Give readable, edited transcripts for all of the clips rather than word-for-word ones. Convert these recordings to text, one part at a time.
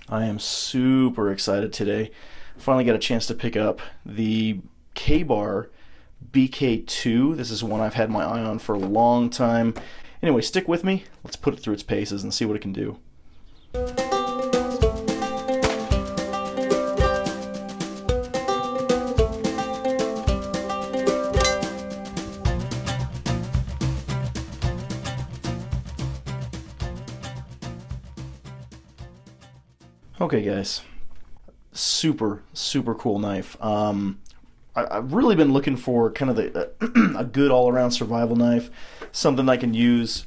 I am super excited today. Finally got a chance to pick up the Ka Bar BK2. This is one I've had my eye on for a long time. Anyway, stick with me. Let's put it through its paces and see what it can do. Okay, guys. Super cool knife. I've really been looking for kind of a good all-around survival knife, something I can use,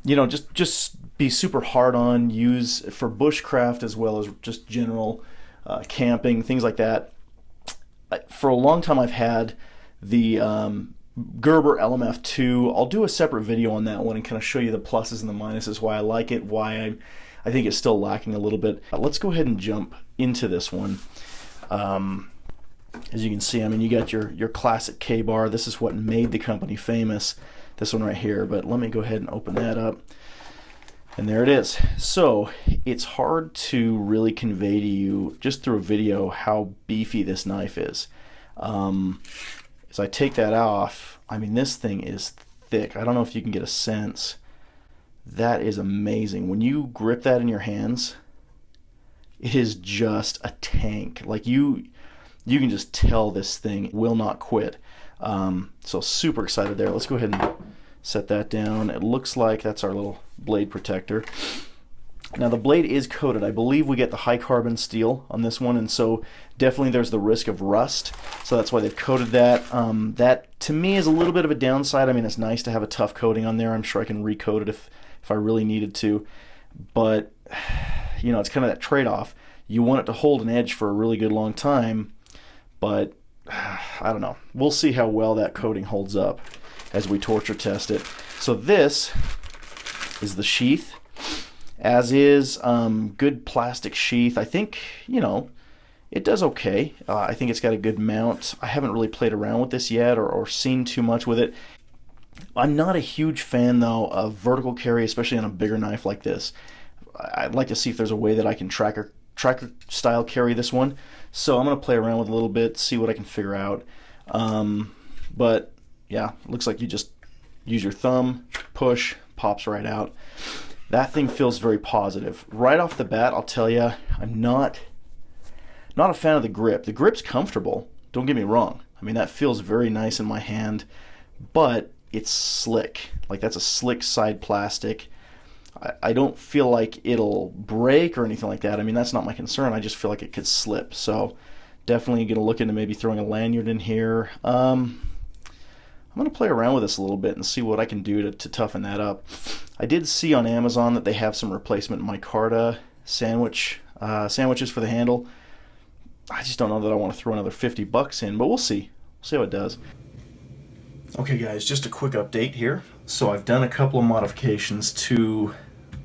just be super hard on, use for bushcraft as well as just general camping, things like that. For a long time, I've had the Gerber LMF2. I'll do a separate video on that one and kind of show you the pluses and the minuses, why I like it, why I think it's still lacking a little bit. Let's go ahead and jump into this one. As you can see, I mean, you got your classic Ka Bar. This is what made the company famous, this one right here. But let me go ahead and open that up. And there it is. So it's hard to really convey to you just through a video how beefy this knife is. As I take that off, I mean, this thing is thick. I don't know if you can get a sense. That is amazing. When you grip that in your hands, it is just a tank. Like you can just tell this thing will not quit. So super excited there. Let's go ahead and set that down. It looks like that's our little blade protector. Now the blade is coated. I believe we get the high carbon steel on this one, and so definitely there's the risk of rust. So that's why they've coated that. That to me is a little bit of a downside. I mean, it's nice to have a tough coating on there. I'm sure I can recoat it if I really needed to. But it's kind of that trade-off. You want it to hold an edge for a really good long time, but I don't know. We'll see how well that coating holds up as we torture test it. So this is the sheath, as is good plastic sheath. I think, it does okay. I think it's got a good mount. I haven't really played around with this yet or seen too much with it. I'm not a huge fan, though, of vertical carry, especially on a bigger knife like this. I'd like to see if there's a way that I can tracker style carry this one. So I'm going to play around with it a little bit, see what I can figure out. But yeah, looks like you just use your thumb, push, pops right out. That thing feels very positive. Right off the bat, I'll tell you, I'm not a fan of the grip. The grip's comfortable, don't get me wrong. I mean, that feels very nice in my hand, but it's slick. Like, that's a slick side plastic. I don't feel like it'll break or anything like that. I mean, that's not my concern. I just feel like it could slip. So definitely going to look into maybe throwing a lanyard in here. I'm going to play around with this a little bit and see what I can do to toughen that up. I did see on Amazon that they have some replacement micarta sandwiches for the handle. I just don't know that I want to throw another $50 in, but we'll see. We'll see how it does. Okay, guys, just a quick update here. So I've done a couple of modifications to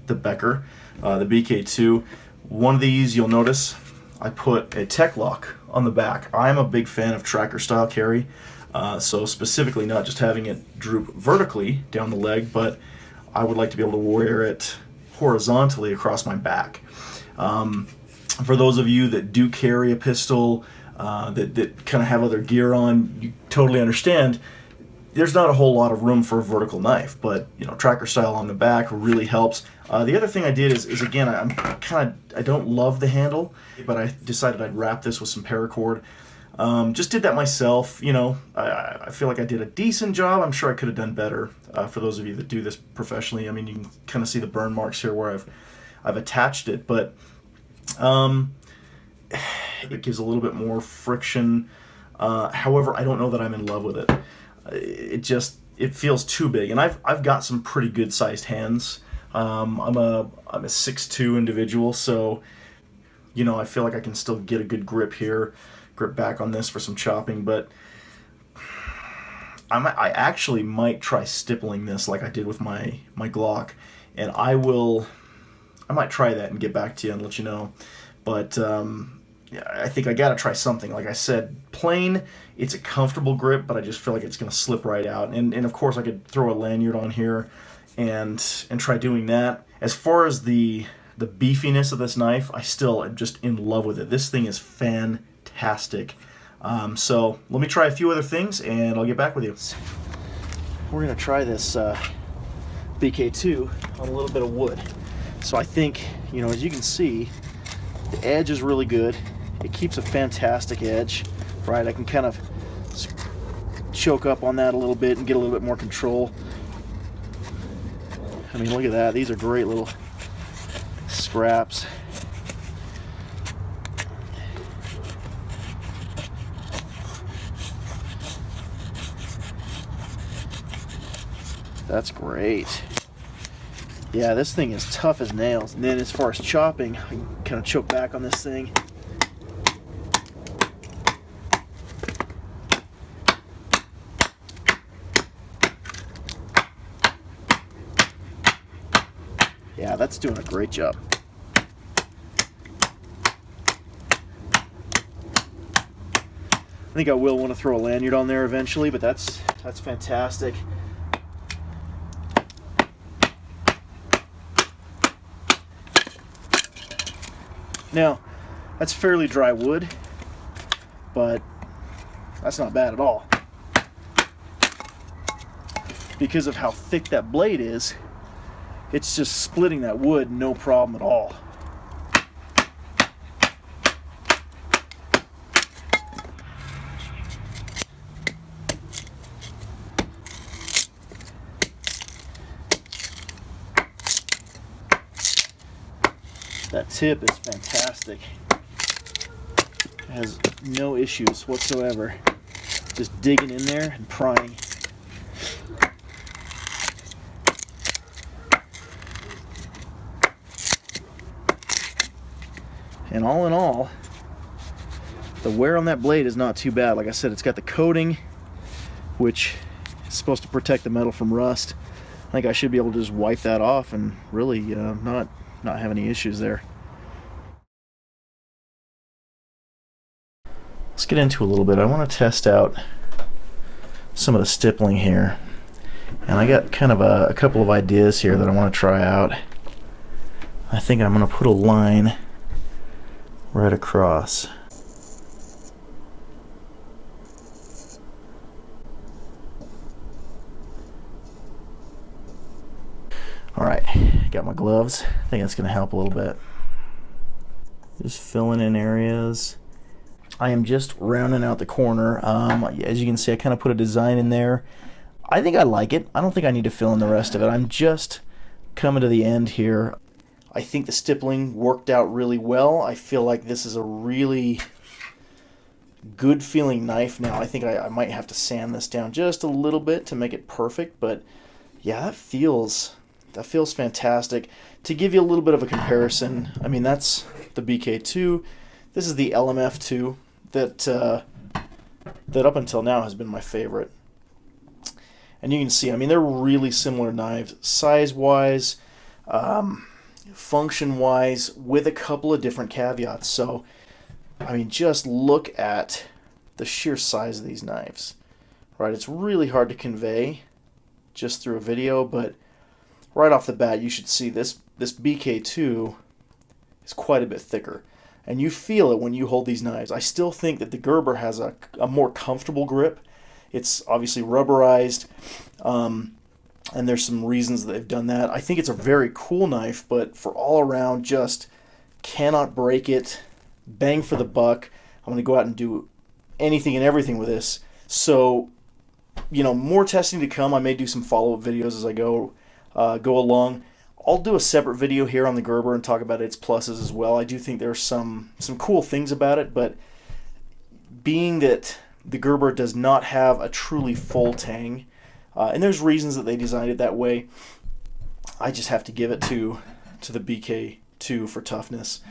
the Becker, the BK2. One of these, you'll notice, I put a Tek-Lok on the back. I'm a big fan of tracker style carry, so specifically not just having it droop vertically down the leg, but I would like to be able to wear it horizontally across my back. For those of you that do carry a pistol, that kind of have other gear on, you totally understand. There's not a whole lot of room for a vertical knife, but tracker style on the back really helps. The other thing I did is again, I don't love the handle, but I decided I'd wrap this with some paracord. Just did that myself. I feel like I did a decent job. I'm sure I could have done better. For those of you that do this professionally, I mean, you can kind of see the burn marks here where I've attached it, but it gives a little bit more friction. However, I don't know that I'm in love with it. It feels too big, and I've got some pretty good sized hands. I'm a 6'2" individual, so I feel like I can still get a good grip here, grip back on this for some chopping. But I actually might try stippling this like I did with my Glock, and I might try that and get back to you and let you know. But I think I gotta try something. Like I said, plain, it's a comfortable grip, but I just feel like it's gonna slip right out. And of course I could throw a lanyard on here and try doing that. As far as the the beefiness of this knife, I still am just in love with it. This thing is fantastic. So let me try a few other things and I'll get back with you. We're going to try this BK2 on a little bit of wood. So I think, you know, as you can see, the edge is really good. It keeps a fantastic edge, right? I can kind of choke up on that a little bit and get a little bit more control. I mean, look at that. These are great little scraps. That's great. Yeah, this thing is tough as nails. And then as far as chopping, I can kind of choke back on this thing. Yeah, that's doing a great job. I think I will want to throw a lanyard on there eventually, but that's fantastic. Now, that's fairly dry wood, but that's not bad at all. Because of how thick that blade is, it's just splitting that wood no problem at all. That tip is fantastic. It has no issues whatsoever. Just digging in there and prying. And all in all, the wear on that blade is not too bad. Like I said, it's got the coating, which is supposed to protect the metal from rust. I think I should be able to just wipe that off and really not have any issues there. Let's get into a little bit. I want to test out some of the stippling here. And I got kind of a couple of ideas here that I want to try out. I think I'm going to put a line right across. Alright, got my gloves. I think that's going to help a little bit. Just filling in areas. I am just rounding out the corner. As you can see, I kind of put a design in there. I think I like it. I don't think I need to fill in the rest of it. I'm just coming to the end here. I think the stippling worked out really well. I feel like this is a really good feeling knife now. I think I might have to sand this down just a little bit to make it perfect, but yeah, that feels fantastic. To give you a little bit of a comparison, I mean, that's the BK2. This is the LMF2 that up until now has been my favorite. And you can see, I mean, they're really similar knives, size-wise, function-wise, with a couple of different caveats. So, I mean, just look at the sheer size of these knives, right? It's really hard to convey just through a video, but right off the bat, you should see this BK2 is quite a bit thicker. And you feel it when you hold these knives. I still think that the Gerber has a more comfortable grip. It's obviously rubberized, and there's some reasons that they've done that. I think it's a very cool knife, but for all around, just cannot break it. Bang for the buck. I'm going to go out and do anything and everything with this. So, you know, more testing to come. I may do some follow-up videos as I go along. I'll do a separate video here on the Gerber and talk about its pluses as well. I do think there's some cool things about it, but being that the Gerber does not have a truly full tang, and there's reasons that they designed it that way, I just have to give it to the BK2 for toughness.